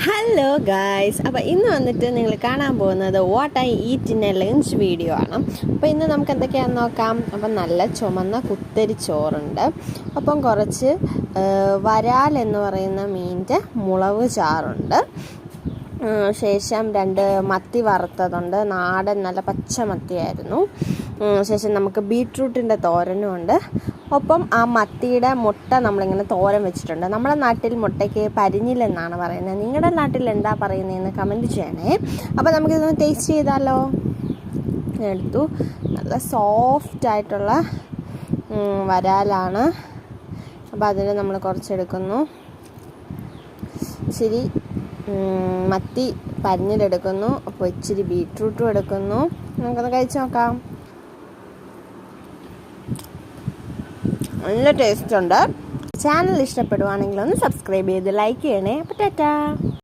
Hello guys, അപ്പോൾ ഇന്ന് വന്നിട്ട് നിങ്ങൾ കാണാൻ പോകുന്നത് what I eat in A lunch video ആണ്. അപ്പോൾ ഇന്ന് നമുക്ക് എന്തൊക്കെയാണെന്ന് നോക്കാം. അപ്പം നല്ല ചുമന്ന കുത്തരി ചോറുണ്ട്, അപ്പം കുറച്ച് വരാൽ എന്ന് പറയുന്ന മീനിൻ്റെ മുളക് ചാറുണ്ട്, ശേഷം 2 മത്തി വറുത്തതുണ്ട്, നാടൻ നല്ല പച്ച മത്തിയായിരുന്നു. ശേഷം നമുക്ക് ബീട്രൂട്ടിൻ്റെ തോരനും ഉണ്ട്. ഒപ്പം ആ മത്തിയുടെ മുട്ട നമ്മളിങ്ങനെ തോരൻ വെച്ചിട്ടുണ്ട്. നമ്മുടെ നാട്ടിൽ മുട്ടയ്ക്ക് പരിഞ്ഞിലെന്നാണ് പറയുന്നത്. നിങ്ങളുടെ നാട്ടിൽ എന്താ പറയുന്നതെന്ന് കമൻറ്റ് ചെയ്യണേ. അപ്പോൾ നമുക്കിതൊന്ന് ടേസ്റ്റ് ചെയ്താലോ. എടുത്തു, നല്ല സോഫ്റ്റ് ആയിട്ടുള്ള വരാലാണ്. അപ്പോൾ അതിൽ നമ്മൾ കുറച്ചെടുക്കുന്നു. ഇച്ചിരി മത്തി പരിഞ്ഞിലെടുക്കുന്നു. അപ്പോൾ ഇച്ചിരി ബീട്രൂട്ടും എടുക്കുന്നു. നമുക്കൊന്ന് കഴിച്ച് നോക്കാം. നല്ല ടേസ്റ്റ് ഉണ്ട്. ചാനൽ ഇഷ്ടപ്പെടുവാണെങ്കിൽ ഒന്ന് സബ്സ്ക്രൈബ് ചെയ്ത് ലൈക്ക് ചെയ്യണേ. അപ്പോൾ ടാറ്റാ.